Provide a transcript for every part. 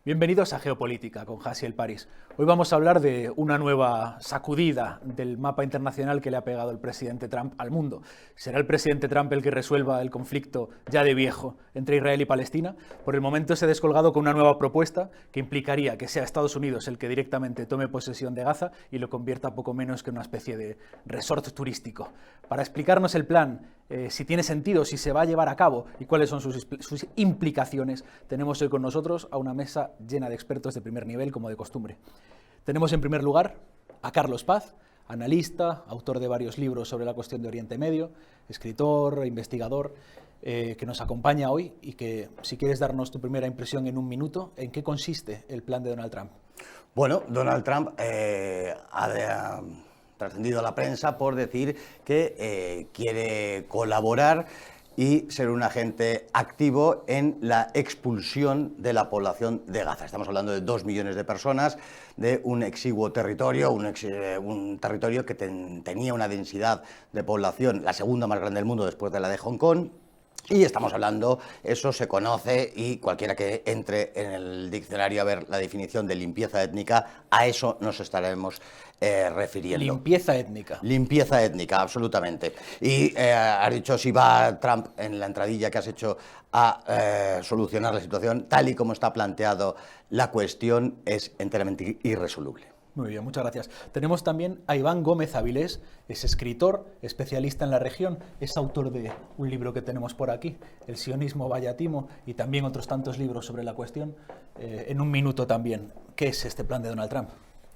Bienvenidos a Geopolítica con Hasiel París. Hoy vamos a hablar de una nueva sacudida del mapa internacional que le ha pegado el presidente Trump al mundo. ¿Será el presidente Trump el que resuelva el conflicto ya de viejo entre Israel y Palestina? Por el momento se ha descolgado con una nueva propuesta que implicaría que sea Estados Unidos el que directamente tome posesión de Gaza y lo convierta poco menos que en una especie de resort turístico. Para explicarnos el plan, si tiene sentido, si se va a llevar a cabo y cuáles son sus implicaciones, tenemos hoy con nosotros a una mesa llena de expertos de primer nivel, como de costumbre. Tenemos en primer lugar a Carlos Paz, analista, autor de varios libros sobre la cuestión de Oriente Medio, escritor, investigador, que nos acompaña hoy y que, si quieres darnos tu primera impresión en un minuto, ¿en qué consiste el plan de Donald Trump? Bueno, Donald Trump ha trascendido a la prensa por decir que quiere colaborar y ser un agente activo en la expulsión de la población de Gaza. Estamos hablando de 2 millones de personas, de un exiguo territorio, un territorio que tenía una densidad de población, la segunda más grande del mundo después de la de Hong Kong. Y estamos hablando, eso se conoce, y cualquiera que entre en el diccionario a ver la definición de limpieza étnica, a eso nos estaremos refiriendo. Limpieza étnica. Limpieza étnica, absolutamente. Y has dicho, si va Trump en la entradilla que has hecho a solucionar la situación, tal y como está planteado la cuestión, es enteramente irresoluble. Muy bien, muchas gracias. Tenemos también a Iván Gómez Avilés, es escritor, especialista en la región, es autor de un libro que tenemos por aquí, El sionismo vaya timo, y también otros tantos libros sobre la cuestión. En un minuto también, ¿qué es este plan de Donald Trump?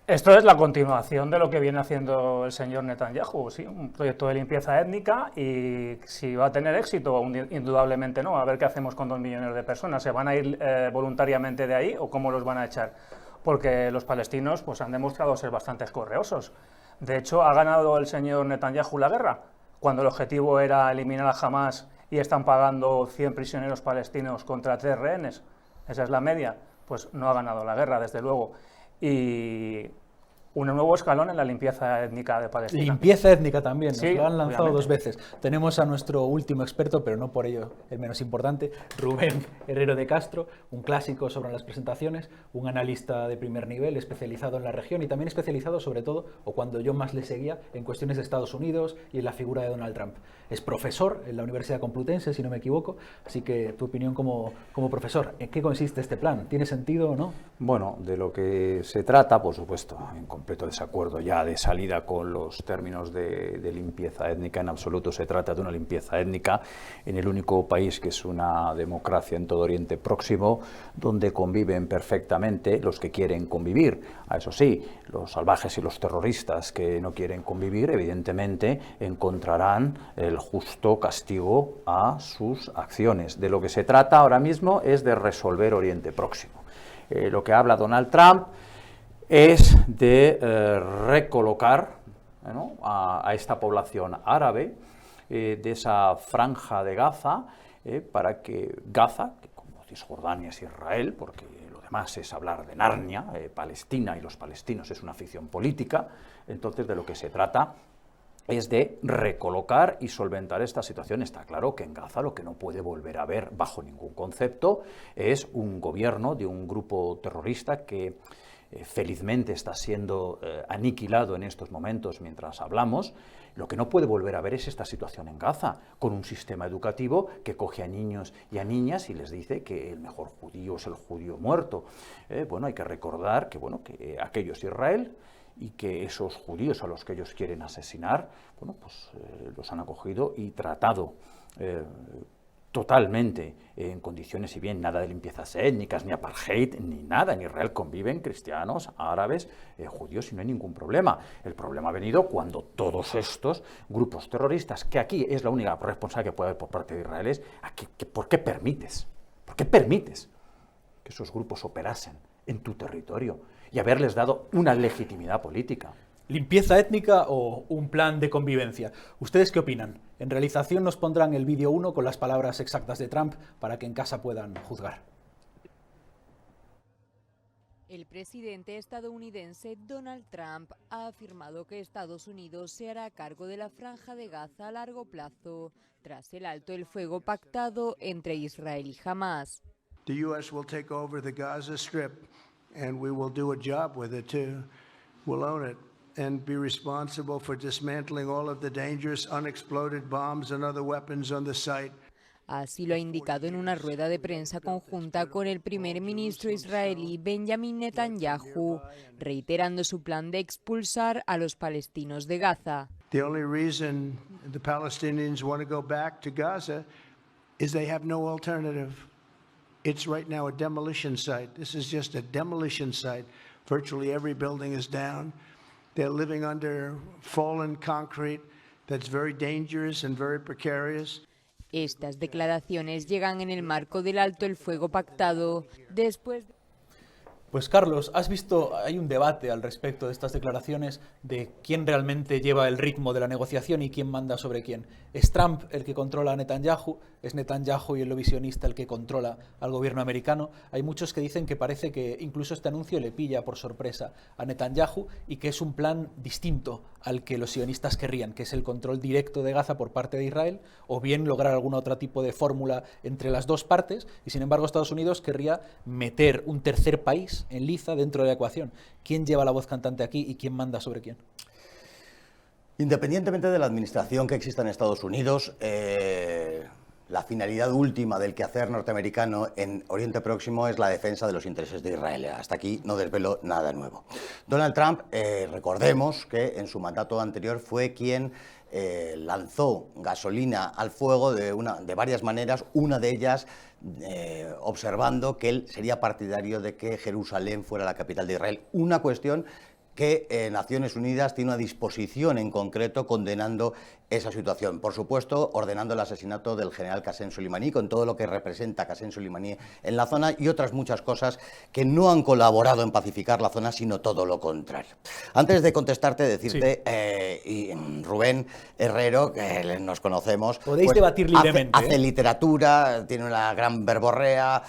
Esto es la continuación de lo que viene haciendo el señor Netanyahu, sí, un proyecto de limpieza étnica, y si va a tener éxito, indudablemente no. A ver qué hacemos con 2 millones de personas. ¿Se van a ir voluntariamente de ahí o cómo los van a echar? Porque los palestinos pues, han demostrado ser bastante correosos. De hecho, ha ganado el señor Netanyahu la guerra, cuando el objetivo era eliminar a Hamás y están pagando 100 prisioneros palestinos contra 3 rehenes. Esa es la media. Pues no ha ganado la guerra, desde luego. Y un nuevo escalón en la limpieza étnica de Palestina. Limpieza étnica también, nos sí, lo han lanzado obviamente. 2 veces. Tenemos a nuestro último experto, pero no por ello el menos importante, Rubén Herrero de Castro, un clásico sobre las presentaciones, un analista de primer nivel, especializado en la región y también especializado sobre todo, o cuando yo más le seguía, en cuestiones de Estados Unidos y en la figura de Donald Trump. Es profesor en la Universidad Complutense, si no me equivoco, así que tu opinión como profesor, ¿en qué consiste este plan? ¿Tiene sentido o no? Bueno, de lo que se trata, por supuesto, en completo desacuerdo ya de salida con los términos de limpieza étnica, en absoluto se trata de una limpieza étnica en el único país que es una democracia en todo Oriente Próximo, donde conviven perfectamente los que quieren convivir. Eso sí, los salvajes y los terroristas que no quieren convivir, evidentemente, encontrarán el justo castigo a sus acciones. De lo que se trata ahora mismo es de resolver Oriente Próximo. Lo que habla Donald Trump es de recolocar, ¿no?, a esta población árabe de esa franja de Gaza, para que Gaza, que como Cisjordania es Israel, porque lo demás es hablar de Narnia, Palestina y los palestinos es una ficción política, entonces de lo que se trata es de recolocar y solventar esta situación. Está claro que en Gaza lo que no puede volver a haber bajo ningún concepto es un gobierno de un grupo terrorista que felizmente está siendo aniquilado en estos momentos mientras hablamos. Lo que no puede volver a ver es esta situación en Gaza, con un sistema educativo que coge a niños y a niñas y les dice que el mejor judío es el judío muerto. Bueno, hay que recordar que, bueno, que aquello es Israel, y que esos judíos a los que ellos quieren asesinar, bueno, pues los han acogido y tratado totalmente en condiciones, y bien, nada de limpiezas étnicas, ni apartheid, ni nada. En Israel conviven cristianos, árabes, judíos, y no hay ningún problema. El problema ha venido cuando todos estos grupos terroristas, que aquí es la única responsabilidad que puede haber por parte de Israel, es ¿por qué permites que esos grupos operasen en tu territorio y haberles dado una legitimidad política? ¿Limpieza étnica o un plan de convivencia? ¿Ustedes qué opinan? En realización nos pondrán el vídeo 1 con las palabras exactas de Trump para que en casa puedan juzgar. El presidente estadounidense Donald Trump ha afirmado que Estados Unidos se hará cargo de la franja de Gaza a largo plazo, tras el alto el fuego pactado entre Israel y Hamás. the U.S. will take over the Gaza Strip, and we will do a job with it too. We'll own it and be responsible for dismantling all of the dangerous unexploded bombs and other weapons on the site. Así lo ha indicado en una rueda de prensa conjunta con el primer ministro israelí Benjamin Netanyahu, reiterando su plan de expulsar a los palestinos de Gaza. The only reason the Palestinians want to go back to Gaza is they have no alternative. It's right now a demolition site. This is just a demolition site. Virtually every building is down. They're living under fallen concrete that's very dangerous and very precarious. Estas declaraciones llegan en el marco del alto el fuego pactado después de... Pues Carlos, has visto, hay un debate al respecto de estas declaraciones de quién realmente lleva el ritmo de la negociación y quién manda sobre quién. ¿Es Trump el que controla a Netanyahu? ¿Es Netanyahu y el lobby sionista el que controla al gobierno americano? Hay muchos que dicen que parece que incluso este anuncio le pilla por sorpresa a Netanyahu y que es un plan distinto al que los sionistas querrían, que es el control directo de Gaza por parte de Israel, o bien lograr algún otro tipo de fórmula entre las dos partes, y sin embargo Estados Unidos querría meter un tercer país en liza dentro de la ecuación. ¿Quién lleva la voz cantante aquí y quién manda sobre quién? Independientemente de la administración que exista en Estados Unidos, la finalidad última del quehacer norteamericano en Oriente Próximo es la defensa de los intereses de Israel. Hasta aquí no desvelo nada nuevo. Donald Trump, recordemos que en su mandato anterior fue quien lanzó gasolina al fuego de varias maneras, una de ellas observando que él sería partidario de que Jerusalén fuera la capital de Israel. Una cuestión que Naciones Unidas tiene una disposición en concreto condenando esa situación. Por supuesto, ordenando el asesinato del general Qasem Soleimani, con todo lo que representa Qasem Soleimani en la zona y otras muchas cosas que no han colaborado en pacificar la zona, sino todo lo contrario. Antes de contestarte, decirte, sí. Rubén Herrero, que nos conocemos... Podéis debatir libremente. Hace literatura, tiene una gran verborrea,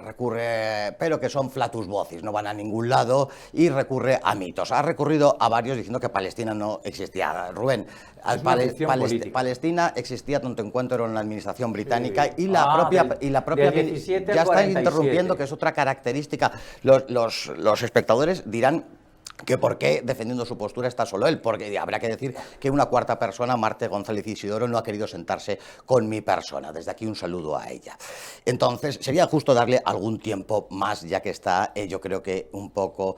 recurre, pero que son flatus vocis, no van a ningún lado, y recurre a mitos. Ha recurrido a varios diciendo que Palestina no existía. Rubén, Palestina existía tanto en cuanto era una administración británica, sí. y la propia ya está interrumpiendo, que es otra característica. Los espectadores dirán que por qué defendiendo su postura está solo él, porque habrá que decir que una cuarta persona, Marte González Isidoro, no ha querido sentarse con mi persona. Desde aquí un saludo a ella. Entonces, sería justo darle algún tiempo más, ya que está, yo creo que un poco...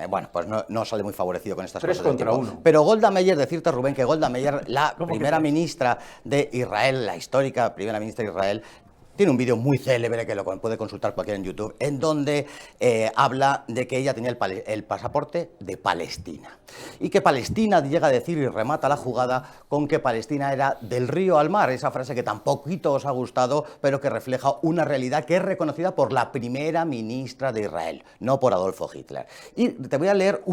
bueno, pues no sale muy favorecido con estas 3 cosas. 3 contra 1. Pero Golda Meir, decirte, Rubén, que Golda Meir, la primera ministra de Israel, la histórica primera ministra de Israel, tiene un vídeo muy célebre que lo puede consultar cualquiera en YouTube, en donde habla de que ella tenía el pasaporte de Palestina. Y que Palestina llega a decir y remata la jugada con que Palestina era del río al mar, esa frase que tan poquito os ha gustado, pero que refleja una realidad que es reconocida por la primera ministra de Israel, no por Adolfo Hitler. Y te voy a leer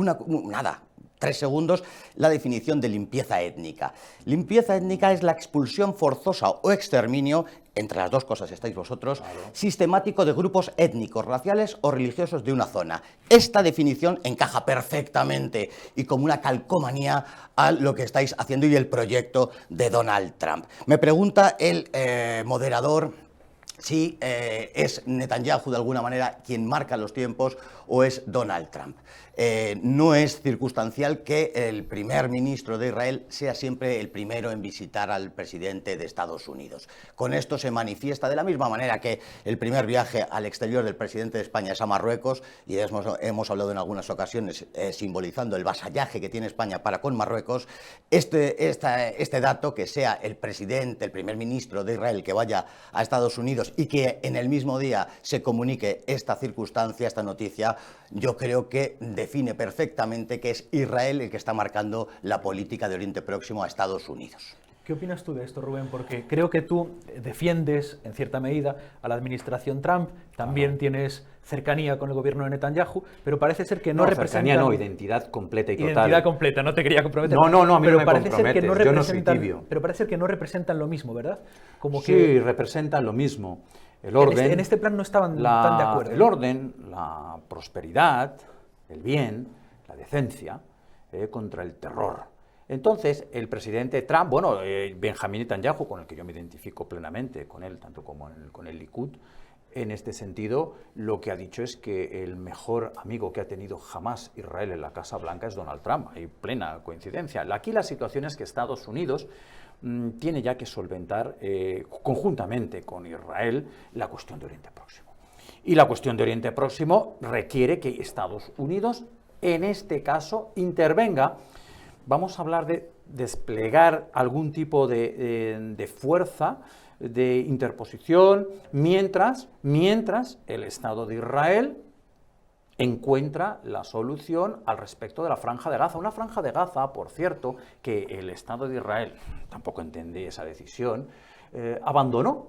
3 segundos, la definición de limpieza étnica. Limpieza étnica es la expulsión forzosa o exterminio, entre las dos cosas estáis vosotros, claro, sistemático de grupos étnicos, raciales o religiosos de una zona. Esta definición encaja perfectamente y como una calcomanía a lo que estáis haciendo y el proyecto de Donald Trump. Me pregunta el moderador si es Netanyahu de alguna manera quien marca los tiempos o es Donald Trump. No es circunstancial que el primer ministro de Israel sea siempre el primero en visitar al presidente de Estados Unidos. Con esto se manifiesta de la misma manera que el primer viaje al exterior del presidente de España es a Marruecos, y hemos hablado en algunas ocasiones simbolizando el vasallaje que tiene España para con Marruecos. Este dato, que sea el primer ministro de Israel que vaya a Estados Unidos y que en el mismo día se comunique esta circunstancia, esta noticia, yo creo que define perfectamente que es Israel el que está marcando la política de Oriente Próximo a Estados Unidos. ¿Qué opinas tú de esto, Rubén? Porque creo que tú defiendes, en cierta medida, a la administración Trump, también tienes cercanía con el gobierno de Netanyahu, pero parece ser que no representan... cercanía no, identidad completa y total. Identidad completa, no te quería comprometer. No, a mí pero no me parece ser que comprometes, yo no soy tibio. Pero parece ser que no representan lo mismo, ¿verdad? Como sí, que... representan lo mismo. El orden... En este plan no estaban tan de acuerdo. El orden, la prosperidad, el bien, la decencia, contra el terror, Entonces, el presidente Trump, bueno, Benjamin Netanyahu, con el que yo me identifico plenamente, con él, tanto como con el Likud, en este sentido, lo que ha dicho es que el mejor amigo que ha tenido jamás Israel en la Casa Blanca es Donald Trump. Hay plena coincidencia. Aquí la situación es que Estados Unidos tiene ya que solventar conjuntamente con Israel la cuestión de Oriente Próximo. Y la cuestión de Oriente Próximo requiere que Estados Unidos, en este caso, intervenga. Vamos a hablar de desplegar algún tipo de fuerza, de interposición, mientras el Estado de Israel encuentra la solución al respecto de la Franja de Gaza. Una Franja de Gaza, por cierto, que el Estado de Israel, tampoco entendí esa decisión, abandonó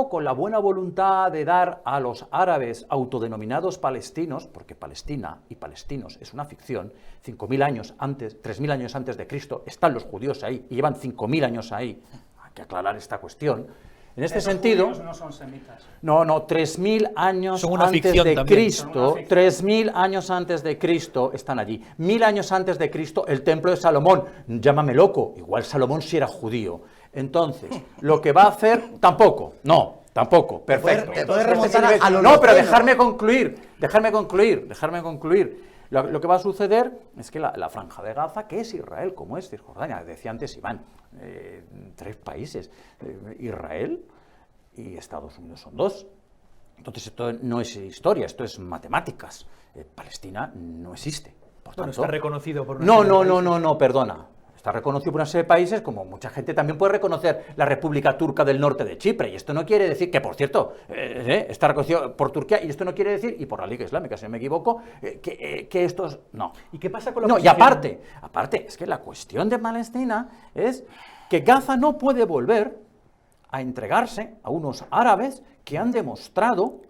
con la buena voluntad de dar a los árabes autodenominados palestinos, porque Palestina y palestinos es una ficción, 5.000 años antes, 3.000 años antes de Cristo, están los judíos ahí, y llevan 5.000 años ahí. Hay que aclarar esta cuestión. En este sentido, judíos no son semitas. No, 3.000 años Son una antes ficción de también. Cristo, 3.000 años antes de Cristo están allí. 1.000 años antes de Cristo, el templo de Salomón. Llámame loco, igual Salomón sí era judío. Entonces, lo que va a hacer, tampoco, perfecto. Te puedes remontar a los No, pero romanos. dejarme concluir. Lo que va a suceder es que la Franja de Gaza, que es Israel, como es Cisjordania, decía antes Iván, 3 países, Israel y Estados Unidos son 2. Entonces esto no es historia, esto es matemáticas. Palestina no existe. Por Bueno, tanto, está reconocido por una No, serie de países. no, perdona. Está reconocido por una serie de países, como mucha gente también puede reconocer la República Turca del Norte de Chipre, y esto no quiere decir, que por cierto, está reconocido por Turquía, y esto no quiere decir, y por la Liga Islámica, si no me equivoco, que estos, no. ¿Y qué pasa con la No, y posición? aparte, es que la cuestión de Palestina es que Gaza no puede volver a entregarse a unos árabes que han demostrado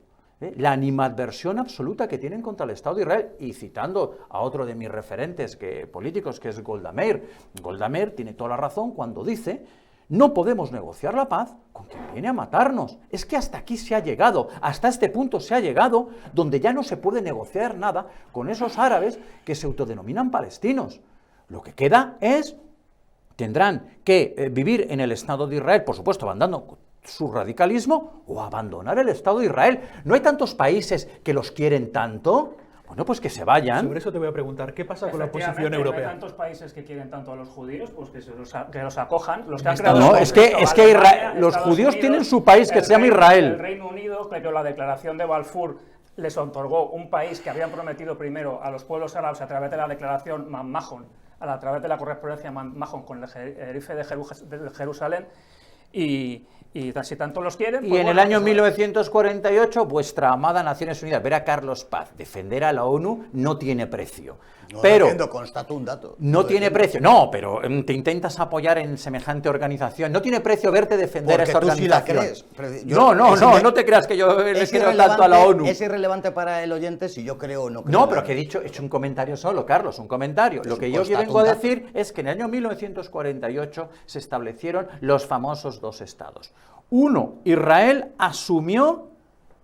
la animadversión absoluta que tienen contra el Estado de Israel. Y citando a otro de mis referentes políticos, que es Golda Meir, Golda Meir tiene toda la razón cuando dice: no podemos negociar la paz con quien viene a matarnos. Es que hasta aquí se ha llegado, hasta este punto se ha llegado, donde ya no se puede negociar nada con esos árabes que se autodenominan palestinos. Lo que queda es, tendrán que vivir en el Estado de Israel, por supuesto, abandonando su radicalismo, o abandonar el Estado de Israel. ¿No hay tantos países que los quieren tanto? Bueno, pues que se vayan. Sobre eso te voy a preguntar, ¿qué pasa con la posición Efectivamente, europea? No hay tantos países que quieren tanto a los judíos, pues que los acojan. Los que han Estados creado No, el es que conflicto, Alemania, los Estados judíos Unidos, tienen su país que el se llama Reino- Israel. El Reino Unido, que la declaración de Balfour les otorgó un país que habían prometido primero a los pueblos árabes a través de la declaración Manmahon, a través de la correspondencia Manmahon con el jerife de Jerusalén, y si tanto los quieren... Y pues en el bueno, año pues, 1948, vuestra amada Naciones Unidas, ver a Carlos Paz defender a la ONU no tiene precio. No pero defiendo, constato un dato. no Lo tiene defiendo. precio. No, pero te intentas apoyar en semejante organización. No tiene precio verte defender a Porque esta tú sí la organización. crees. No te creas que yo le quiero tanto a la ONU. Es irrelevante para el oyente si yo creo o no creo. No, pero que he hecho un comentario solo, Carlos, un comentario. Lo que yo constato vengo a un dato. decir es que en el año 1948 se establecieron los famosos 2 estados. Uno, Israel asumió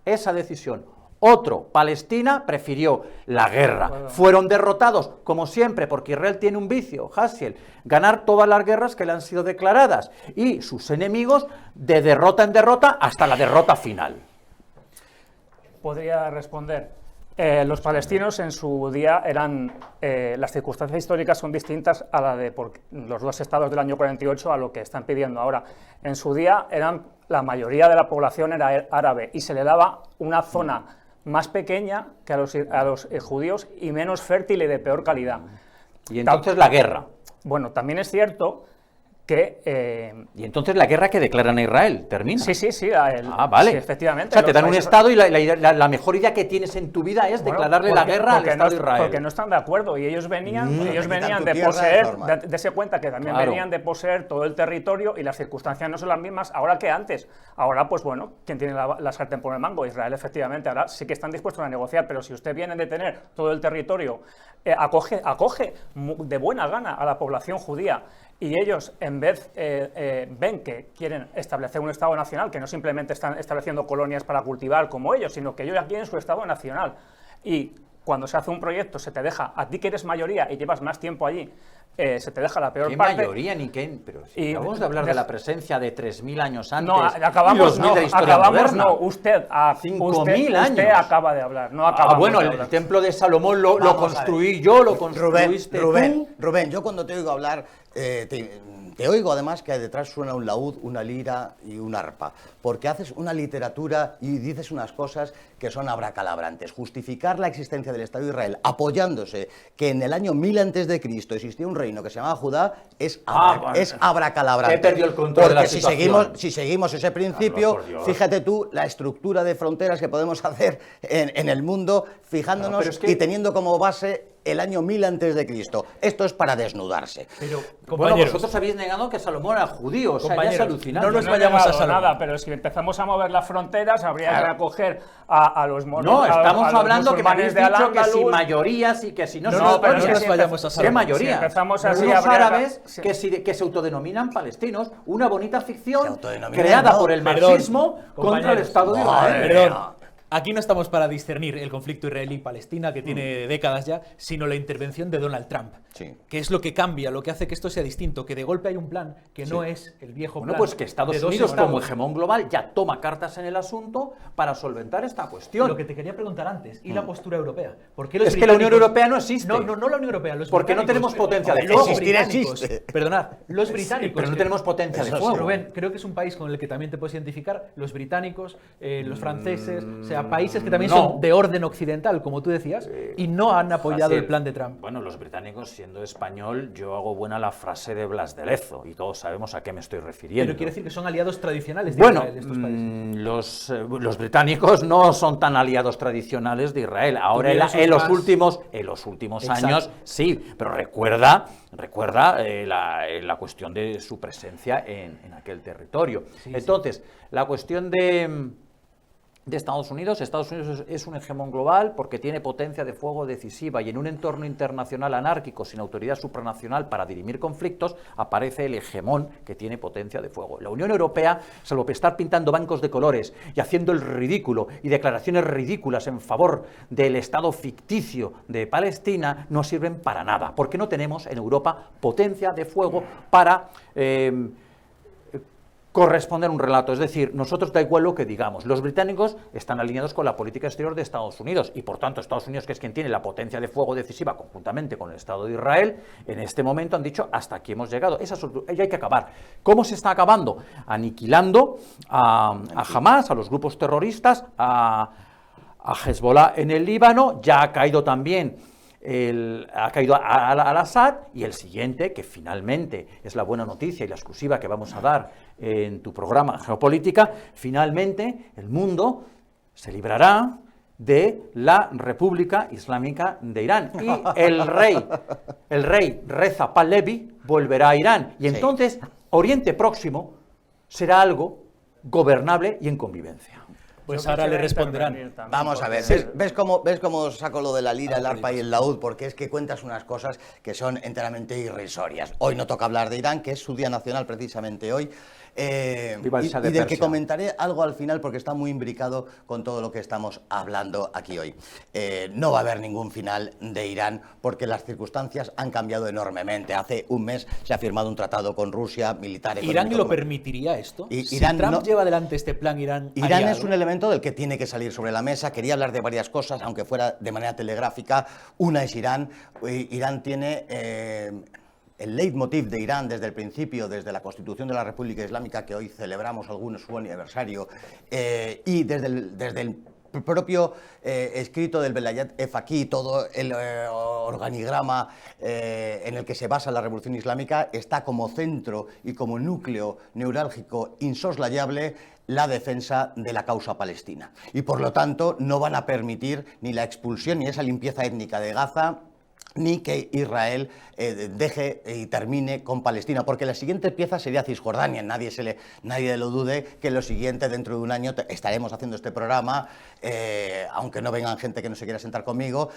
esa decisión. Otro, Palestina, prefirió la guerra. Fueron derrotados, como siempre, porque Israel tiene un vicio, Hasiel, ganar todas las guerras que le han sido declaradas, y sus enemigos de derrota en derrota hasta la derrota final. Podría responder. Los palestinos en su día eran, las circunstancias históricas son distintas a la de los 2 estados del año 48 a lo que están pidiendo ahora. En su día la mayoría de la población era árabe y se le daba una zona más pequeña que a los judíos y menos fértil y de peor calidad. Y entonces la guerra. Bueno, también es cierto que... Y entonces la guerra que declaran a Israel termina. Sí. Vale. Sí, efectivamente. O sea, te los dan un países- estado y la mejor idea que tienes en tu vida es Bueno, declararle la guerra al porque Estado no, de Israel. Porque no están de acuerdo y ellos venían te quitan tu de tierra, poseer, es normal. dese cuenta que también Claro. venían de poseer todo el territorio y las circunstancias no son las mismas ahora que antes. Ahora, pues bueno, ¿quién tiene la sartén por el mango? Israel, efectivamente. Ahora sí que están dispuestos a negociar, pero si usted viene de tener todo el territorio, acoge de buena gana a la población judía, y ellos, en vez, ven que quieren establecer un Estado nacional, que no simplemente están estableciendo colonias para cultivar como ellos, sino que ellos ya quieren su Estado nacional. Y cuando se hace un proyecto se te deja, a ti que eres mayoría y llevas más tiempo allí, se te deja la peor ¿Qué parte. mayoría ni qué? Pero si acabamos de hablar de la presencia de 3.000 años antes No, acabamos, y 2.000 de la historia moderna. no, usted 5.000 años. Usted acaba de hablar, no acabamos bueno, de el hablar. templo de Salomón lo Vamos a construí yo, lo construiste tú. Rubén, yo cuando te oigo hablar, te oigo además que detrás suena un laúd, una lira y un arpa, porque haces una literatura y dices unas cosas que son abracalabrantes. Justificar la existencia del Estado de Israel apoyándose que en el año 1000 a.C. existía un reino que se llamaba Judá es abracalabrante. He perdido el control de la situación. Si seguimos ese principio, Carlos, por Dios. fíjate tú la estructura de fronteras que podemos hacer en el mundo fijándonos pero es que- y teniendo como base el año 1000 a.C. Esto es para desnudarse. Pero, Bueno, compañeros, vosotros habéis negado que Salomón era judío, o sea, ya es Compañeros, alucinante. no nos No he vayamos a negado Salomón. nada, pero si empezamos a mover las fronteras habría que acoger a los No, estamos hablando que me habéis de dicho que si Al-Ándalus. mayorías y que si no, No, se no, nos pero ponen- no nos si vayamos a empe- Salomón. ¿Qué mayoría? Si empezamos así, Unos habría que- árabes sí. que se autodenominan palestinos, una bonita Se ficción autodenominan, creada no, por el perdón, marxismo contra el compañeros. Estado de Madre Israel. mía. Perdón, aquí no estamos para discernir el conflicto israelí-palestina que tiene décadas ya, sino la intervención de Donald Trump, Sí. que es lo que cambia, lo que hace que esto sea distinto, que de golpe hay un plan que no es el viejo Bueno, plan. pues que Estados de dos Unidos estados. como hegemón global ya toma cartas en el asunto para solventar esta cuestión. Lo que te quería preguntar antes, ¿y la postura europea? ¿Por qué los Es que la Unión británicos- Europea no existe. No, la Unión Europea, los Porque no británicos- tenemos potencia de Los fuego. Existir británicos- existe. Perdonad, los británicos... pero no tenemos potencia de fuego. Rubén, creo que es un país con el que también te puedes identificar, los británicos, los franceses, o sea, países que también no. son de orden occidental, como tú decías, y no han apoyado Fácil. el plan de Trump. Bueno, los británicos, siendo español, yo hago buena la frase de Blas de Lezo y todos sabemos a qué me estoy refiriendo. Pero quiere decir que son aliados tradicionales de Bueno, Israel estos países. los británicos no son tan aliados tradicionales de Israel. Ahora Tuvieron sus en los más- últimos Exacto. años sí, pero recuerda la cuestión de su presencia en aquel territorio. Sí, Entonces, la cuestión de Estados Unidos es un hegemón global porque tiene potencia de fuego decisiva y en un entorno internacional anárquico sin autoridad supranacional para dirimir conflictos aparece el hegemón que tiene potencia de fuego. La Unión Europea, salvo estar pintando bancos de colores y haciendo el ridículo y declaraciones ridículas en favor del Estado ficticio de Palestina, no sirven para nada, porque no tenemos en Europa potencia de fuego para corresponder a un relato, es decir, nosotros da igual lo que digamos, los británicos están alineados con la política exterior de Estados Unidos y por tanto Estados Unidos, que es quien tiene la potencia de fuego decisiva conjuntamente con el Estado de Israel, en este momento han dicho hasta aquí hemos llegado, ya hay que acabar. ¿Cómo se está acabando? Aniquilando a Hamas, a los grupos terroristas, a Hezbollah en el Líbano, ya ha caído también ha caído al-Assad y el siguiente, que finalmente es la buena noticia y la exclusiva que vamos a dar en tu programa Geopolítica, finalmente el mundo se librará de la República Islámica de Irán y el rey Reza Pahlavi volverá a Irán y entonces Oriente Próximo será algo gobernable y en convivencia. Pues Yo ahora le quisiera responderán. intervenir también, Vamos a ver, porque- ¿ves cómo saco lo de la lira, el arpa y el laúd? Porque es que cuentas unas cosas que son enteramente irrisorias. Hoy no toca hablar de Irán, que es su día nacional precisamente hoy. Viva el Y Shah de del que Persia. comentaré algo al final porque está muy imbricado con todo lo que estamos hablando aquí hoy. No va a haber ningún final de Irán porque las circunstancias han cambiado enormemente. Hace un mes se ha firmado un tratado con Rusia, militar, ¿Irán económico, lo permitiría esto? Y Si Irán Trump no- lleva adelante este plan, Irán Irán haría es algo. un elemento del que tiene que salir sobre la mesa. Quería hablar de varias cosas, aunque fuera de manera telegráfica. Una es Irán. Irán tiene el leitmotiv de Irán desde el principio, desde la Constitución de la República Islámica, que hoy celebramos algunos su aniversario, y desde el propio escrito del Velayat Efaqi, todo el organigrama en el que se basa la Revolución Islámica, está como centro y como núcleo neurálgico insoslayable la defensa de la causa palestina. Y por lo tanto no van a permitir ni la expulsión ni esa limpieza étnica de Gaza ni que Israel deje y termine con Palestina, porque la siguiente pieza sería Cisjordania. Nadie lo dude que lo siguiente, dentro de un año, estaremos haciendo este programa, aunque no vengan gente que no se quiera sentar conmigo,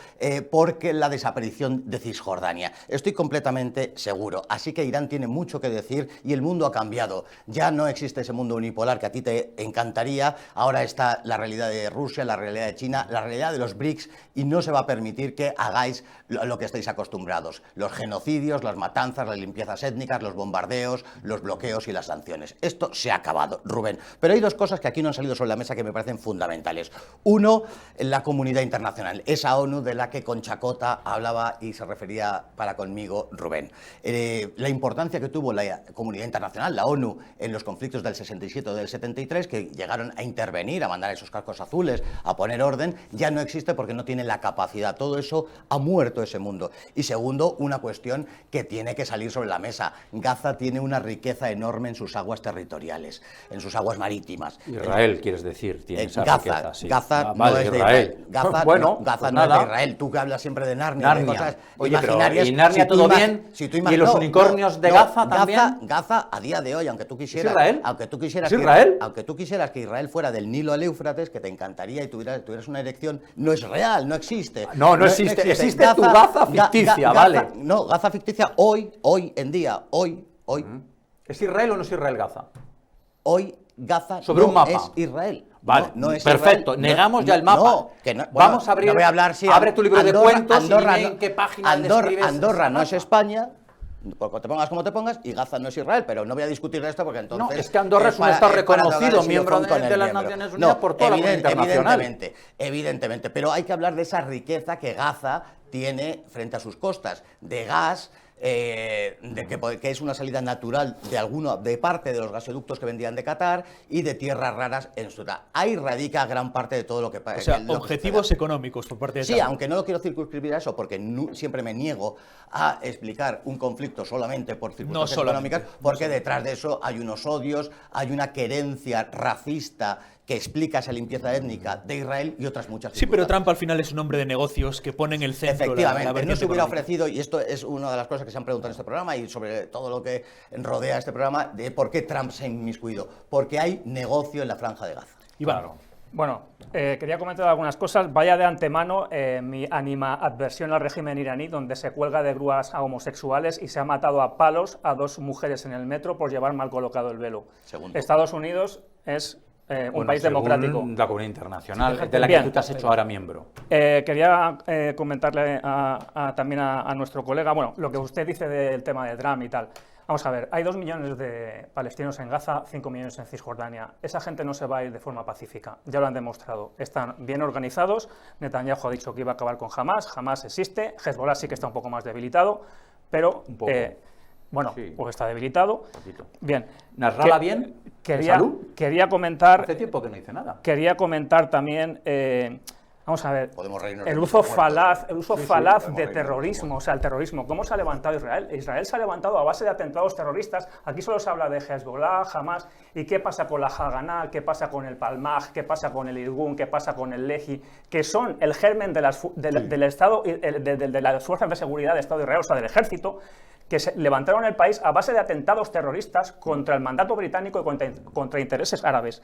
porque la desaparición de Cisjordania. Estoy completamente seguro. Así que Irán tiene mucho que decir y el mundo ha cambiado. Ya no existe ese mundo unipolar que a ti te encantaría. Ahora está la realidad de Rusia, la realidad de China, la realidad de los BRICS, y no se va a permitir que hagáis lo que estáis acostumbrados. Los genocidios, las matanzas, las limpiezas étnicas, los bombardeos, los bloqueos y las sanciones. Esto se ha acabado, Rubén. Pero hay dos cosas que aquí no han salido sobre la mesa que me parecen fundamentales. Uno, la comunidad internacional, esa ONU de la que con Chacota hablaba y se refería para conmigo Rubén. La importancia que tuvo la comunidad internacional, la ONU, en los conflictos del 67 o del 73, que llegaron a intervenir, a mandar esos cascos azules, a poner orden, ya no existe porque no tiene la capacidad. Todo eso ha muerto, ese mundo. Y segundo, una cuestión que tiene que salir sobre la mesa. Gaza tiene una riqueza enorme en sus aguas territoriales, en sus aguas marítimas. Israel, quieres decir, tiene esa riqueza, sí. Gaza Vale, no es de Israel. Gaza, Bueno, Gaza pues no es de nada. Israel. Tú que hablas siempre de Narnia, de cosas Oye, pero imaginarias. ¿y Narnia todo bien? ¿Y los unicornios de Gaza también? Gaza, a día de hoy, aunque tú quisieras, Israel? aunque tú quisieras, ¿Es Israel? aunque tú quisieras que Israel fuera del Nilo al Éufrates, que te encantaría y tuvieras una erección, no es real, no existe. No existe. Existe tu Gaza ficticia, vale. No, Gaza ficticia hoy en día, hoy. ¿Es Israel o no es Israel Gaza? Hoy Gaza Sobre un mapa. es Israel. Vale, no es perfecto. Israel. Negamos ya el mapa. Bueno, vamos a abrir. no voy a hablar si abre tu libro de cuentos Andorra, y lee en qué página Andorra describes no es España. Porque te pongas como te pongas, y Gaza no es Israel, pero no voy a discutir esto porque entonces... No, es que Andorra es un estado reconocido, miembro de las Naciones Unidas por toda la comunidad internacional. Evidentemente, pero hay que hablar de esa riqueza que Gaza tiene frente a sus costas, de gas, que es una salida natural de parte de los gasoductos que vendían de Qatar y de tierras raras en Sudán. Ahí radica gran parte de todo lo que pasa. O sea, objetivos económicos por parte de Sí, Trump. aunque no lo quiero circunscribir a eso, porque siempre me niego a explicar un conflicto solamente por circunstancias económicas, porque detrás de eso hay unos odios, hay una querencia racista que explica esa limpieza étnica de Israel y otras muchas Sí, pero circunstancias. Trump al final es un hombre de negocios que pone en el centro Efectivamente, la no vertiente se hubiera económica. ofrecido, y esto es una de las cosas que se han preguntado en este programa y sobre todo lo que rodea este programa, de por qué Trump se ha inmiscuido. Porque hay negocio en la Franja de Gaza. Iván, Bueno, quería comentar algunas cosas. Vaya de antemano mi animadversión al régimen iraní, donde se cuelga de grúas a homosexuales y se ha matado a palos a 2 mujeres en el metro por llevar mal colocado el velo. Segundo. Estados Unidos es un país democrático. La comunidad internacional, Sí, de la que bien. tú te has hecho ahora miembro. Quería comentarle también a nuestro colega, bueno, lo que usted dice del tema de Trump y tal. Vamos a ver, hay 2 millones de palestinos en Gaza, 5 millones en Cisjordania. Esa gente no se va a ir de forma pacífica, ya lo han demostrado. Están bien organizados, Netanyahu ha dicho que iba a acabar con Hamas, Hamas existe, Hezbollah sí que está un poco más debilitado, pero, Un poco. bueno, Sí. pues está debilitado. Poquito. Bien. ¿Nasrallah bien? ¿De Quería salud? comentar... Hace tiempo que no dice nada. Quería comentar también, vamos a ver, Podemos reírnos el de uso muchos muertos. falaz podemos de reírnos de terrorismo, o sea, el terrorismo. ¿Cómo se ha levantado Israel? Israel se ha levantado a base de atentados terroristas. Aquí solo se habla de Hezbollah, Hamas, ¿y qué pasa con la Haganah? ¿Qué pasa con el Palmaj? ¿Qué pasa con el Irgun? ¿Qué pasa con el Lehi? Que son el germen del Estado, de las fuerzas de seguridad del Estado de Israel, o sea, del ejército, que se levantaron el país a base de atentados terroristas contra el mandato británico y contra intereses árabes.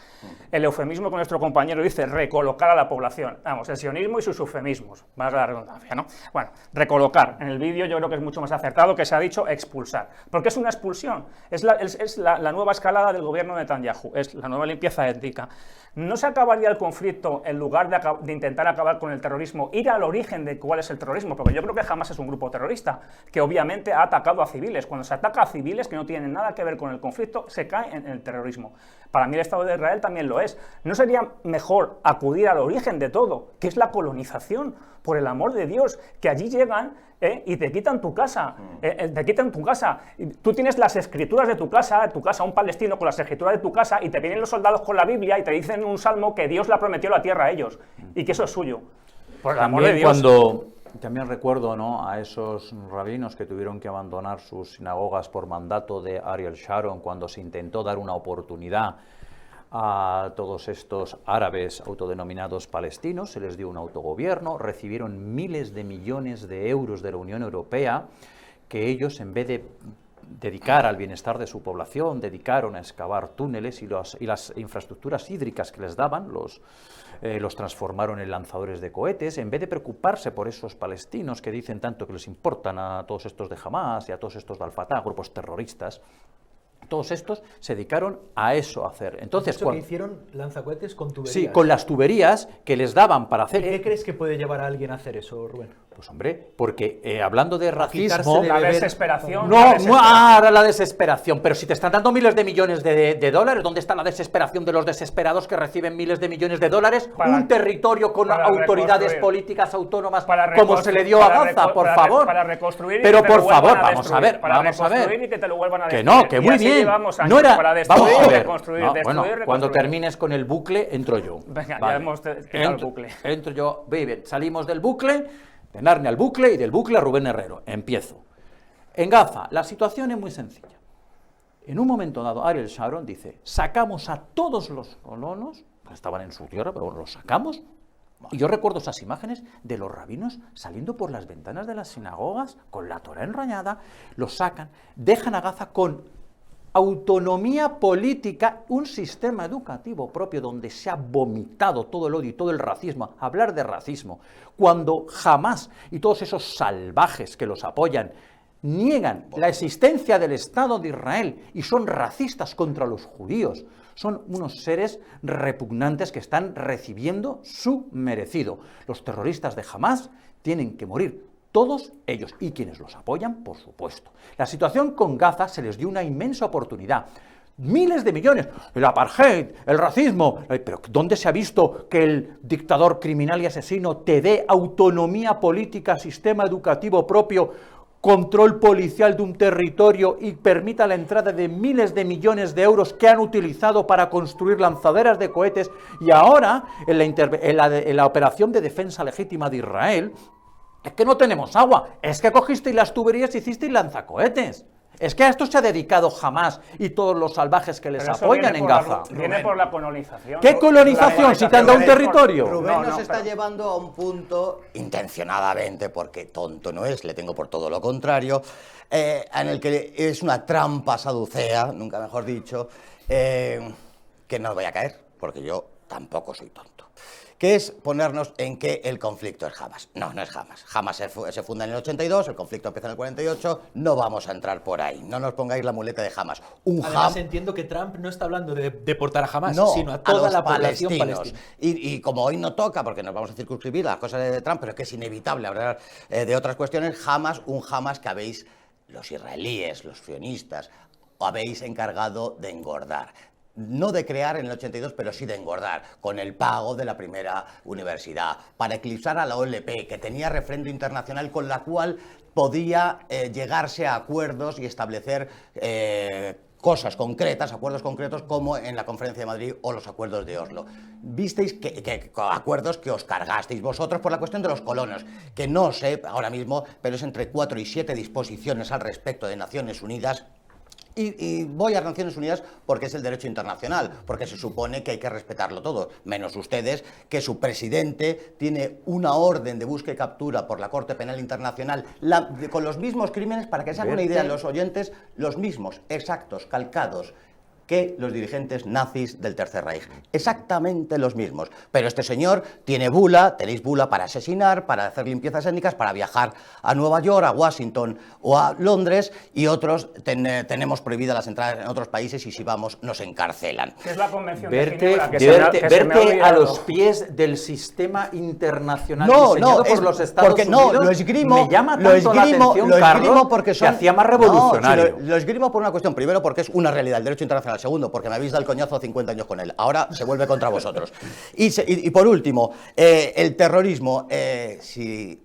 El eufemismo que nuestro compañero dice, recolocar a la población. Vamos, el sionismo y sus eufemismos, valga la redundancia, ¿no? Bueno, recolocar. En el vídeo yo creo que es mucho más acertado que se ha dicho expulsar. Porque es una expulsión. Es la nueva escalada del gobierno de Netanyahu. Es la nueva limpieza étnica. ¿No se acabaría el conflicto en lugar de intentar acabar con el terrorismo, ir al origen de cuál es el terrorismo? Porque yo creo que Hamas es un grupo terrorista que obviamente ha atacado a civiles. Cuando se ataca a civiles que no tienen nada que ver con el conflicto, se cae en el terrorismo. Para mí el Estado de Israel también lo es. ¿No sería mejor acudir al origen de todo, que es la colonización? Por el amor de Dios, que allí llegan y te quitan tu casa, te quitan tu casa. Tú tienes las escrituras de tu casa, un palestino con las escrituras de tu casa, y te vienen los soldados con la Biblia y te dicen en un salmo que Dios la prometió la tierra a ellos, y que eso es suyo. Por el amor de Dios. También recuerdo, ¿no?, a esos rabinos que tuvieron que abandonar sus sinagogas por mandato de Ariel Sharon cuando se intentó dar una oportunidad a todos estos árabes autodenominados palestinos, se les dio un autogobierno, recibieron miles de millones de euros de la Unión Europea, que ellos, en vez de dedicar al bienestar de su población, dedicaron a excavar túneles y las infraestructuras hídricas que les daban, los transformaron en lanzadores de cohetes, en vez de preocuparse por esos palestinos que dicen tanto que les importan a todos estos de Hamas y a todos estos de Al-Fatah, grupos terroristas. Todos estos se dedicaron a eso a hacer. Entonces, que hicieron lanzacohetes con tuberías. Sí, con las tuberías que les daban para hacer. ¿Y qué crees que puede llevar a alguien a hacer eso, Rubén? Pues hombre, porque hablando de racismo... La desesperación. Ahora la desesperación. Pero si te están dando miles de millones de dólares, ¿dónde está la desesperación de los desesperados que reciben miles de millones de dólares? Un territorio con autoridades políticas autónomas como se le dio a Gaza, por favor. Para reconstruir. Pero por favor, vamos a ver. Y que te lo vuelvan a destruir. Que no, que muy bien. No era. Para destruir, vamos a ver. Reconstruir, No, destruir, bueno, cuando termines con el bucle, entro yo. Venga, ya hemos quitado el bucle. Entro yo, bien, salimos del bucle, de Narnia al bucle y del bucle a Rubén Herrero. Empiezo. En Gaza, la situación es muy sencilla. En un momento dado, Ariel Sharon dice, sacamos a todos los colonos, que estaban en su tierra, pero bueno, los sacamos. Y yo recuerdo esas imágenes de los rabinos saliendo por las ventanas de las sinagogas con la Torá enrollada, los sacan, dejan a Gaza con autonomía política, un sistema educativo propio donde se ha vomitado todo el odio y todo el racismo. Hablar de racismo, cuando Hamas y todos esos salvajes que los apoyan niegan la existencia del Estado de Israel y son racistas contra los judíos, son unos seres repugnantes que están recibiendo su merecido. Los terroristas de Hamas tienen que morir. Todos ellos, y quienes los apoyan, por supuesto. La situación con Gaza se les dio una inmensa oportunidad. Miles de millones, el apartheid, el racismo, pero ¿dónde se ha visto que el dictador criminal y asesino te dé autonomía política, sistema educativo propio, control policial de un territorio y permita la entrada de miles de millones de euros que han utilizado para construir lanzaderas de cohetes? Y ahora, en la operación de defensa legítima de Israel, es que no tenemos agua, es que cogisteis las tuberías y hicisteis lanzacohetes. Es que a esto se ha dedicado Hamas y todos los salvajes que les apoyan en Gaza. Viene por la colonización. ¿Qué colonización si te han dado un territorio? Rubén nos está llevando a un punto, intencionadamente, porque tonto no es, le tengo por todo lo contrario, en el que es una trampa saducea, nunca mejor dicho, que no voy a caer, porque yo tampoco soy tonto. Que es ponernos en que el conflicto es Hamas. No, no es Hamas. Hamas se funda en el 82, el conflicto empieza en el 48, no vamos a entrar por ahí. No nos pongáis la muleta de Hamas. Además, entiendo que Trump no está hablando de deportar a Hamas, no, sino a toda la población palestina. Y como hoy no toca, porque nos vamos a circunscribir las cosas de Trump, pero es que es inevitable hablar de otras cuestiones, un Hamas que habéis, los israelíes, los sionistas, habéis encargado de engordar. No de crear en el 82, pero sí de engordar, con el pago de la primera universidad, para eclipsar a la OLP, que tenía refrendo internacional con la cual podía llegarse a acuerdos y establecer cosas concretas, acuerdos concretos, como en la Conferencia de Madrid o los acuerdos de Oslo. Visteis que acuerdos que os cargasteis vosotros por la cuestión de los colonos, que no sé ahora mismo, pero es entre 4 y 7 disposiciones al respecto de Naciones Unidas. Y voy a Naciones Unidas porque es el derecho internacional, porque se supone que hay que respetarlo todo, menos ustedes, que su presidente tiene una orden de búsqueda y captura por la Corte Penal Internacional con los mismos crímenes, para que se hagan una idea los oyentes, los mismos, exactos, calcados, que los dirigentes nazis del Tercer Reich. Exactamente los mismos. Pero este señor tiene bula, tenéis bula para asesinar, para hacer limpiezas étnicas, para viajar a Nueva York, a Washington o a Londres, y otros tenemos prohibidas las entradas en otros países y si vamos nos encarcelan. ¿Qué es la Convención de Ginebra? Verte a los pies del sistema internacional diseñado por los Estados Unidos, me llama tanto la atención, Carlos, porque se hacía más revolucionario. Lo esgrimo por una cuestión, primero porque es una realidad, el derecho internacional. Segundo, porque me habéis dado el coñazo 50 años con él. Ahora se vuelve contra vosotros. Y por último, el terrorismo. Si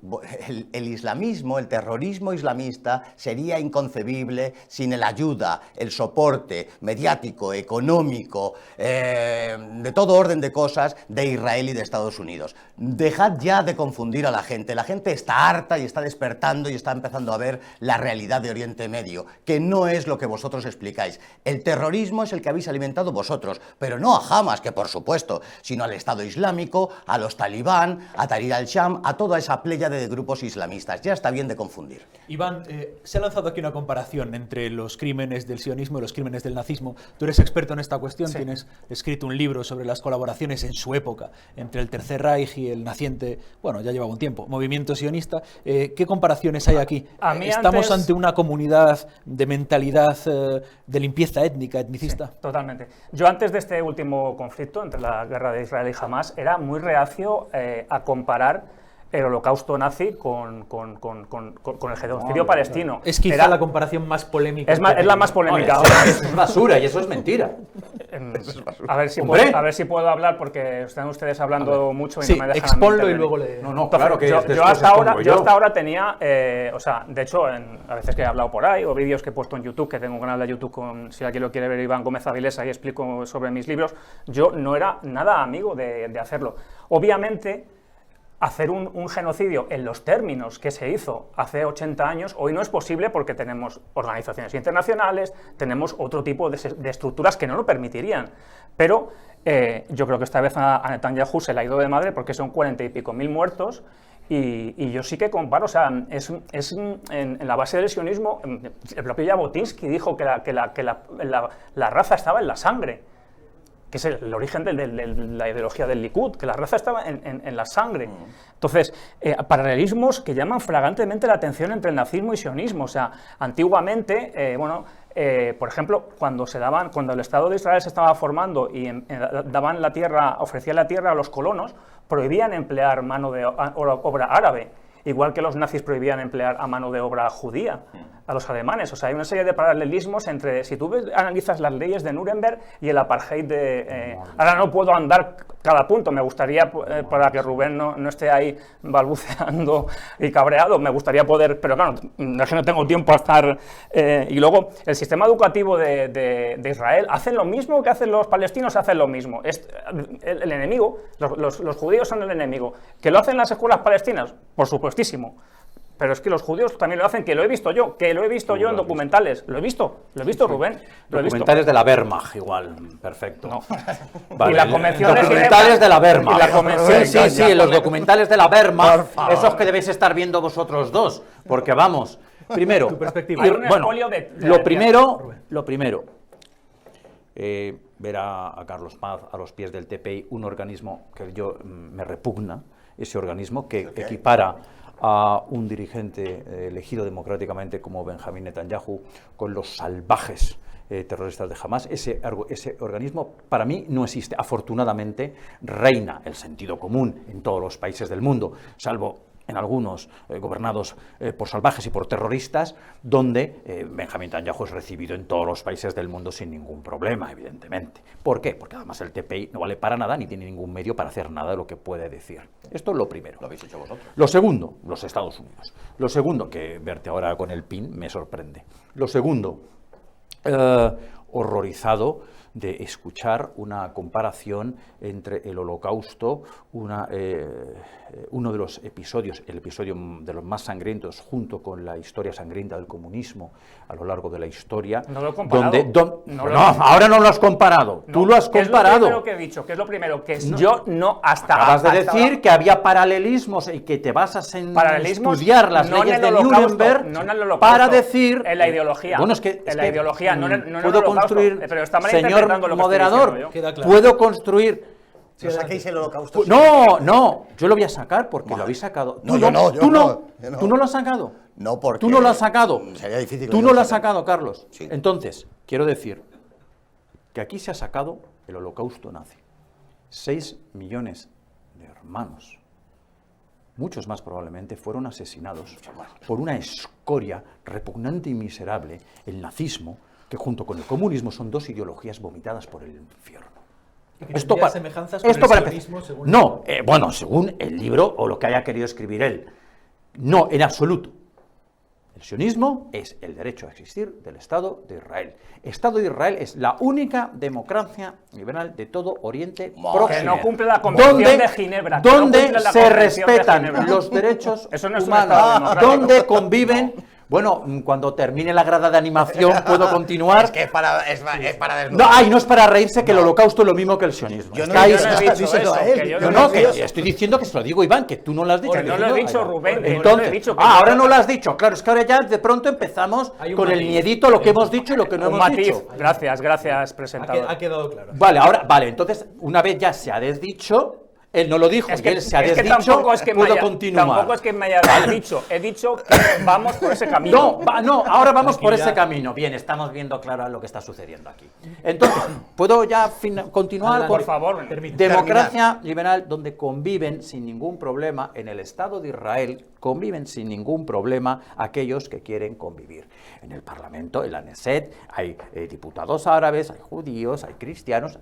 el islamismo, el terrorismo islamista sería inconcebible sin la ayuda, el soporte mediático, económico, de todo orden de cosas de Israel y de Estados Unidos. Dejad ya de confundir a la gente. La gente está harta y está despertando y está empezando a ver la realidad de Oriente Medio, que no es lo que vosotros explicáis. El terrorismo sionismo es el que habéis alimentado vosotros, pero no a Hamas, que por supuesto, sino al Estado Islámico, a los talibán, a Tahrir al-Sham, a toda esa pléyade de grupos islamistas. Ya está bien de confundir. Iván, se ha lanzado aquí una comparación entre los crímenes del sionismo y los crímenes del nazismo. Tú eres experto en esta cuestión, sí. Tienes escrito un libro sobre las colaboraciones en su época entre el Tercer Reich y el naciente, bueno, ya llevaba un tiempo, movimiento sionista. ¿Qué comparaciones hay aquí? ¿Estamos ante una comunidad de mentalidad de limpieza étnica, etnicista? Sí, totalmente. Yo antes de este último conflicto entre la guerra de Israel y Hamas era muy reacio a comparar el holocausto nazi con el genocidio palestino. Es quizá la comparación más polémica. Es la más polémica. No, eso es basura y eso es mentira. A ver si puedo hablar, porque están ustedes hablando mucho y sí, no me dejan exponlo y luego le... No, claro que yo hasta ahora tenía, o sea, de hecho, a veces que he hablado por ahí, o vídeos que he puesto en YouTube, que tengo un canal de YouTube si alguien lo quiere ver, Iván Gómez Avilés, ahí explico sobre mis libros, yo no era nada amigo de hacerlo. Obviamente, hacer un genocidio en los términos que se hizo hace 80 años, hoy no es posible porque tenemos organizaciones internacionales, tenemos otro tipo de estructuras que no lo permitirían. Pero yo creo que esta vez a Netanyahu se le ha ido de madre porque son 40 y pico mil muertos y yo sí que comparo, o sea, en la base del sionismo, el propio Jabotinsky dijo que la raza estaba en la sangre, que es el origen de la ideología del Likud, que la raza estaba en la sangre. Entonces, paralelismos que llaman flagrantemente la atención entre el nazismo y sionismo. O sea, antiguamente, por ejemplo, cuando el Estado de Israel se estaba formando y daban la tierra, ofrecían la tierra a los colonos, prohibían emplear mano de obra árabe, igual que los nazis prohibían emplear a mano de obra judía a los alemanes. O sea, hay una serie de paralelismos entre, si tú analizas las leyes de Nuremberg y el apartheid de... ahora no puedo andar cada punto, me gustaría, para que Rubén no esté ahí balbuceando y cabreado, me gustaría poder, pero claro, es que no tengo tiempo a estar... y luego, el sistema educativo de Israel hace lo mismo que hacen los palestinos, hacen lo mismo. El enemigo, los judíos son el enemigo. ¿Que lo hacen las escuelas palestinas? Por supuestísimo. Pero es que los judíos también lo hacen, que lo he visto yo en documentales. Lo he visto, Rubén. Documentales de la Wehrmacht, igual, perfecto. No. Vale. Y la convención documentales de la Wehrmacht. Y la convención, sí, los documentales de la Wehrmacht, esos que debéis estar viendo vosotros dos, porque vamos, primero, tu perspectiva. Lo primero, ver a Carlos Paz a los pies del TPI, un organismo que yo me repugna, ese organismo que equipara a un dirigente elegido democráticamente como Benjamín Netanyahu con los salvajes terroristas de Hamas. Ese organismo para mí no existe. Afortunadamente reina el sentido común en todos los países del mundo, salvo en algunos gobernados por salvajes y por terroristas, donde Benjamín Netanyahu es recibido en todos los países del mundo sin ningún problema, evidentemente. ¿Por qué? Porque además el TPI no vale para nada ni tiene ningún medio para hacer nada de lo que puede decir. Esto es lo primero. Lo habéis hecho vosotros. Lo segundo, los Estados Unidos. Lo segundo, que verte ahora con el PIN me sorprende. Lo segundo, horrorizado de escuchar una comparación entre el Holocausto, uno de los episodios, el episodio de los más sangrientos, junto con la historia sangrienta del comunismo a lo largo de la historia. No lo he comparado. Ahora no lo has comparado. Tú lo has comparado. ¿Qué es lo primero que he dicho? ¿Qué es lo primero? Que yo no hasta... Acabas de decir que había paralelismos y que te basas en estudiar las leyes de Nuremberg para decir... En la ideología. Bueno, es que... En la ideología, no en el puedo construir... Pero está señor moderador, puedo construir... ¿No saquéis el holocausto? No, yo lo voy a sacar porque lo habéis sacado. No, yo no. ¿Tú no lo has sacado? No, porque... ¿Tú no lo has sacado? Sería difícil. ¿Tú no lo has sacado, Carlos? Sí. Entonces, quiero decir que aquí se ha sacado el holocausto nazi. 6 millones de hermanos, muchos más probablemente, fueron asesinados por una escoria repugnante y miserable, el nazismo, que junto con el comunismo son dos ideologías vomitadas por el infierno. Esto para semejanzas con el sionismo, según... No, según el libro o lo que haya querido escribir él. No, en absoluto. El sionismo es el derecho a existir del Estado de Israel. Estado de Israel es la única democracia liberal de todo Oriente Próximo. Que no cumple la Convención de Ginebra. Donde se respetan los derechos humanos. Donde conviven Bueno, cuando termine la grada de animación puedo continuar. Es que es para desnudar. No, no es para reírse, que el holocausto es lo mismo que el sionismo. Yo no Estáis- he dicho eso, que yo No, no no, he dicho. que estoy diciendo que se lo digo, Iván, que tú no lo has dicho. Pues no lo he dicho, Rubén, que no lo he Entonces, dicho, que ahora no- no lo has dicho. Claro, es que ahora ya de pronto empezamos Hay un con el matiz. miedito, lo que hemos dicho y lo que no Un hemos matiz. dicho. Gracias, presentador. Ha quedado claro. Vale, entonces, una vez ya se ha desdicho, él no lo dijo, Es y que, él se ha es que desdicho, tampoco es que puedo me haya, continuar. tampoco es que me haya dicho, he dicho que vamos por ese camino. No, ahora vamos por ese camino. Bien, estamos viendo claro lo que está sucediendo aquí. Entonces, ¿puedo ya continuar? Por favor. Democracia liberal donde conviven sin ningún problema, en el Estado de Israel, conviven sin ningún problema aquellos que quieren convivir. En el Parlamento, en la Knesset, hay diputados árabes, hay judíos, hay cristianos.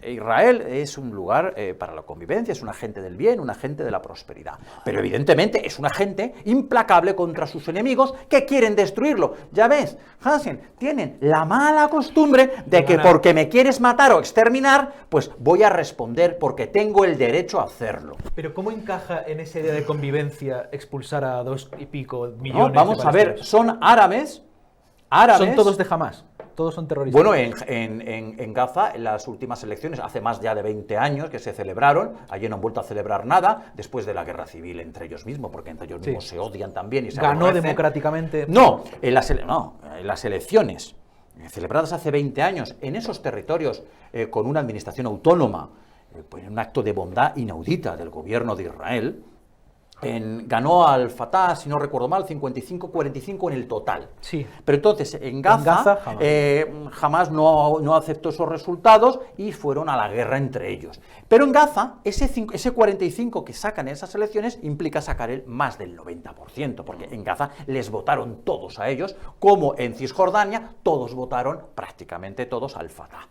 Israel es un lugar para la convivencia, es un agente del bien, un agente de la prosperidad. Pero evidentemente es un agente implacable contra sus enemigos que quieren destruirlo. Ya ves, Hansen, tienen la mala costumbre de que porque me quieres matar o exterminar, pues voy a responder porque tengo el derecho a hacerlo. Pero ¿cómo encaja en esa idea de convivencia expulsar a 2 y pico millones? No, vamos de a ver, palestinos? son árabes. Son todos de Hamas, todos son terroristas. Bueno, en Gaza, en las últimas elecciones, hace más ya de 20 años que se celebraron, allí no han vuelto a celebrar nada, después de la guerra civil entre ellos mismos, porque entre ellos mismos se odian también y se ganó aborrecen. democráticamente. No, en las elecciones celebradas hace 20 años, en esos territorios, con una administración autónoma, pues un acto de bondad inaudita del gobierno de Israel, ganó al Fatah, si no recuerdo mal, 55-45 en el total. Sí. Pero entonces, en Gaza jamás no aceptó esos resultados y fueron a la guerra entre ellos. Pero en Gaza, ese 45 que sacan en esas elecciones implica sacar más del 90%, porque en Gaza les votaron todos a ellos, como en Cisjordania todos votaron, prácticamente todos, al Fatah.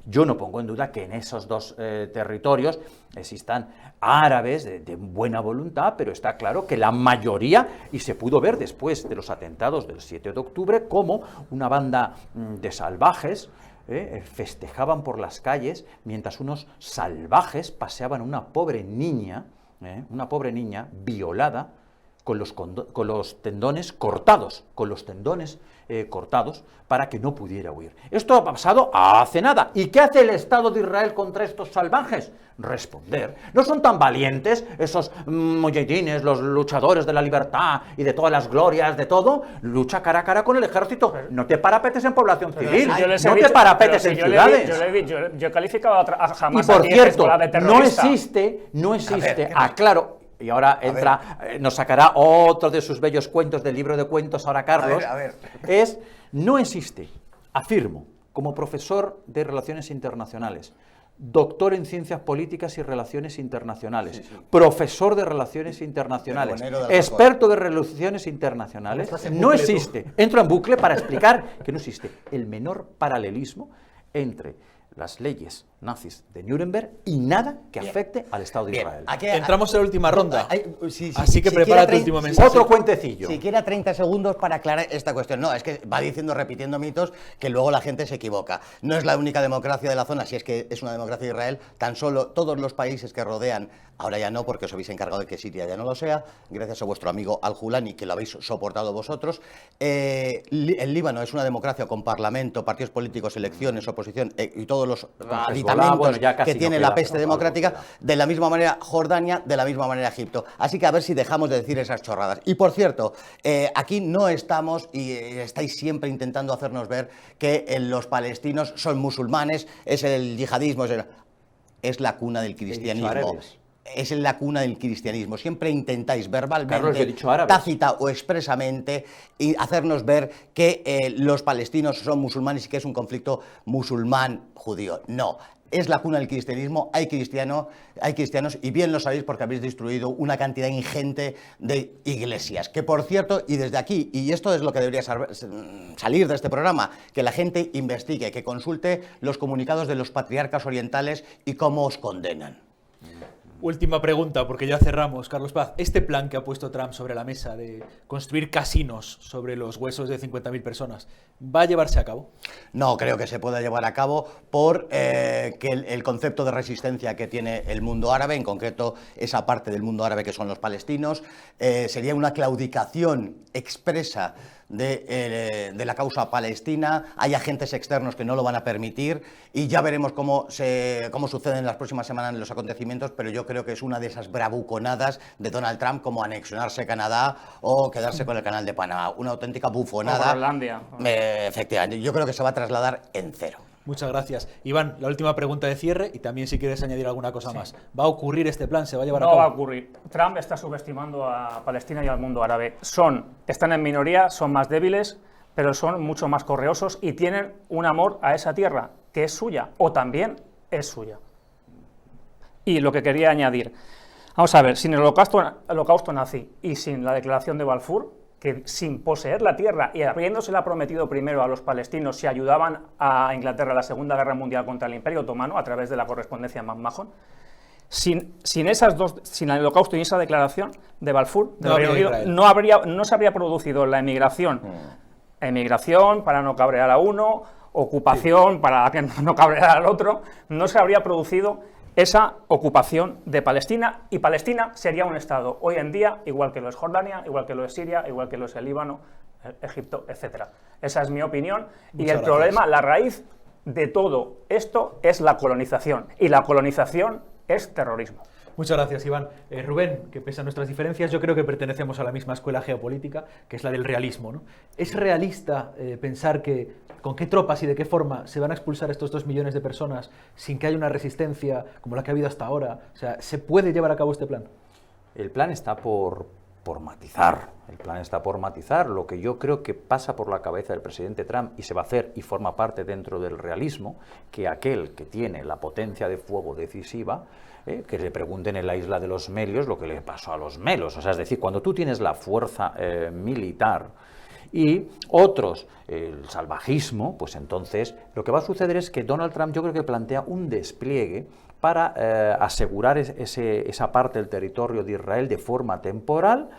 Yo no pongo en duda que en esos dos territorios existan árabes de buena voluntad, pero está claro que la mayoría, y se pudo ver después de los atentados del 7 de octubre, como una banda de salvajes festejaban por las calles mientras unos salvajes paseaban una pobre niña violada, con los tendones cortados, para que no pudiera huir. Esto ha pasado hace nada. ¿Y qué hace el Estado de Israel contra estos salvajes? Responder. No son tan valientes esos mujahidines, los luchadores de la libertad y de todas las glorias, de todo. Lucha cara a cara con el ejército. No te parapetes en población civil, no te parapetes en ciudades. Yo he calificado a Hamas Y por aquí cierto, de terrorista. no existe, aclaro. Y ahora nos sacará otro de sus bellos cuentos del libro de cuentos, ahora Carlos. A ver. No existe, afirmo, como profesor de Relaciones Internacionales, doctor en Ciencias Políticas y Relaciones Internacionales, profesor de Relaciones Internacionales, experto de Relaciones Internacionales, no existe, entro en bucle para explicar que no existe el menor paralelismo entre las leyes nazis de Nuremberg y nada que afecte al Estado de Israel. Entramos en la última ronda, Sí, así que prepara tu último mensaje. Otro cuentecillo. Siquiera 30 segundos para aclarar esta cuestión. No, es que va repitiendo mitos que luego la gente se equivoca. No es la única democracia de la zona, si es que es una democracia de Israel, tan solo todos los países que rodean, ahora ya no, porque os habéis encargado de que Siria ya no lo sea, gracias a vuestro amigo Al-Julani, que lo habéis soportado vosotros. El Líbano es una democracia con parlamento, partidos políticos, elecciones, oposición y todos los aditamentos que tiene la peste democrática. De la misma manera Jordania, de la misma manera Egipto. Así que a ver si dejamos de decir esas chorradas. Y por cierto, aquí no estamos, y estáis siempre intentando hacernos ver que los palestinos son musulmanes, es el yihadismo, es la cuna del cristianismo. Es la cuna del cristianismo. Siempre intentáis verbalmente, tácita o expresamente, y hacernos ver que los palestinos son musulmanes y que es un conflicto musulmán-judío. No. Es la cuna del cristianismo, hay cristianos y bien lo sabéis porque habéis destruido una cantidad ingente de iglesias. Que por cierto, y desde aquí, y esto es lo que debería salir de este programa, que la gente investigue, que consulte los comunicados de los patriarcas orientales y cómo os condenan. Última pregunta, porque ya cerramos, Carlos Paz. ¿Este plan que ha puesto Trump sobre la mesa de construir casinos sobre los huesos de 50.000 personas va a llevarse a cabo? No creo que se pueda llevar a cabo por que el concepto de resistencia que tiene el mundo árabe, en concreto esa parte del mundo árabe que son los palestinos, sería una claudicación expresa de la causa palestina, hay agentes externos que no lo van a permitir y ya veremos cómo suceden en las próximas semanas los acontecimientos, pero yo creo que es una de esas bravuconadas de Donald Trump como anexionarse Canadá o quedarse con el canal de Panamá, una auténtica bufonada. Groenlandia. Efectivamente, yo creo que se va a trasladar en cero. Muchas gracias. Iván, la última pregunta de cierre y también si quieres añadir alguna cosa más. ¿Va a ocurrir este plan? ¿Se va a llevar a cabo? No va a ocurrir. Trump está subestimando a Palestina y al mundo árabe. Están en minoría, son más débiles, pero son mucho más correosos y tienen un amor a esa tierra que es suya o también es suya. Y lo que quería añadir, vamos a ver, sin el holocausto nazi y sin la declaración de Balfour, que sin poseer la tierra y habiéndosela prometido primero a los palestinos si ayudaban a Inglaterra en la Segunda Guerra Mundial contra el Imperio Otomano a través de la correspondencia en McMahon, sin el holocausto y esa declaración de Balfour del Reino Unido, no se habría producido la emigración para no cabrear a uno, ocupación para que no cabrear al otro, no se habría producido esa ocupación de Palestina, y Palestina sería un Estado hoy en día, igual que lo es Jordania, igual que lo es Siria, igual que lo es el Líbano, Egipto, etc. Esa es mi opinión. Y el problema, la raíz de todo esto es la colonización, y la colonización es terrorismo. Muchas gracias, Iván. Rubén, que pese a nuestras diferencias, yo creo que pertenecemos a la misma escuela geopolítica, que es la del realismo, ¿no? ¿Es realista pensar que con qué tropas y de qué forma se van a expulsar estos 2 millones de personas sin que haya una resistencia como la que ha habido hasta ahora? O sea, ¿se puede llevar a cabo este plan? El plan está por matizar. El plan está por matizar. Lo que yo creo que pasa por la cabeza del presidente Trump y se va a hacer y forma parte dentro del realismo, que aquel que tiene la potencia de fuego decisiva, que le pregunten en la isla de los Melios lo que le pasó a los Melos. O sea, es decir, cuando tú tienes la fuerza militar y otros el salvajismo, pues entonces lo que va a suceder es que Donald Trump yo creo que plantea un despliegue para asegurar esa parte del territorio de Israel de forma temporal,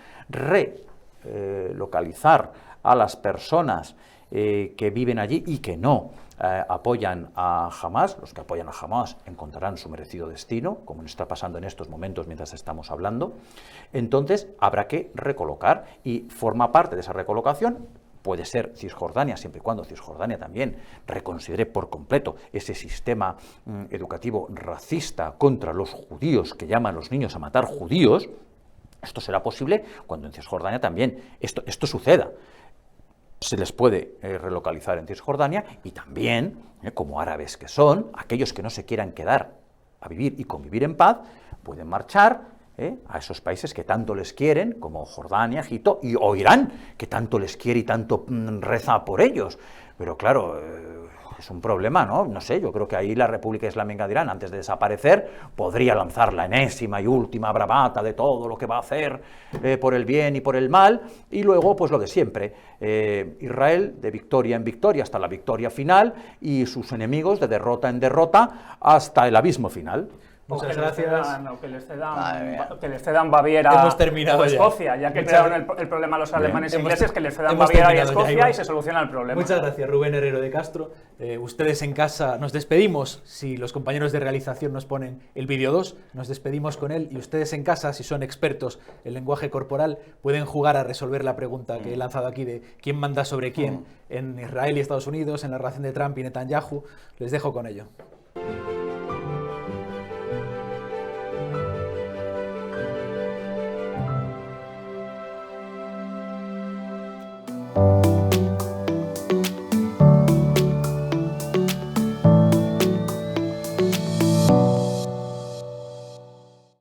localizar a las personas que viven allí y que no apoyan a Hamás. Los que apoyan a Hamás encontrarán su merecido destino, como nos está pasando en estos momentos mientras estamos hablando. Entonces habrá que recolocar y forma parte de esa recolocación. Puede ser Cisjordania, siempre y cuando Cisjordania también reconsidere por completo ese sistema educativo racista contra los judíos, que llama a los niños a matar judíos. Esto será posible cuando en Cisjordania también esto suceda. Se les puede relocalizar en Cisjordania y también, como árabes que son, aquellos que no se quieran quedar a vivir y convivir en paz, pueden marchar a esos países que tanto les quieren, como Jordania, Egipto o Irán, que tanto les quiere y tanto reza por ellos. Pero claro, es un problema, ¿no? No sé, yo creo que ahí la República Islámica de Irán, antes de desaparecer, podría lanzar la enésima y última bravata de todo lo que va a hacer por el bien y por el mal, y luego, pues lo de siempre, Israel de victoria en victoria hasta la victoria final, y sus enemigos de derrota en derrota hasta el abismo final. Muchas gracias. Que les cedan Baviera o Escocia, ya que crearon el problema los alemanes e ingleses, que les cedan Baviera y Escocia y se soluciona el problema. Muchas gracias, Rubén Herrero de Castro. Ustedes en casa, nos despedimos. Si los compañeros de realización nos ponen el vídeo 2, nos despedimos con él. Y ustedes en casa, si son expertos en lenguaje corporal, pueden jugar a resolver la pregunta que he lanzado aquí de quién manda sobre quién en Israel y Estados Unidos, en la relación de Trump y Netanyahu. Les dejo con ello.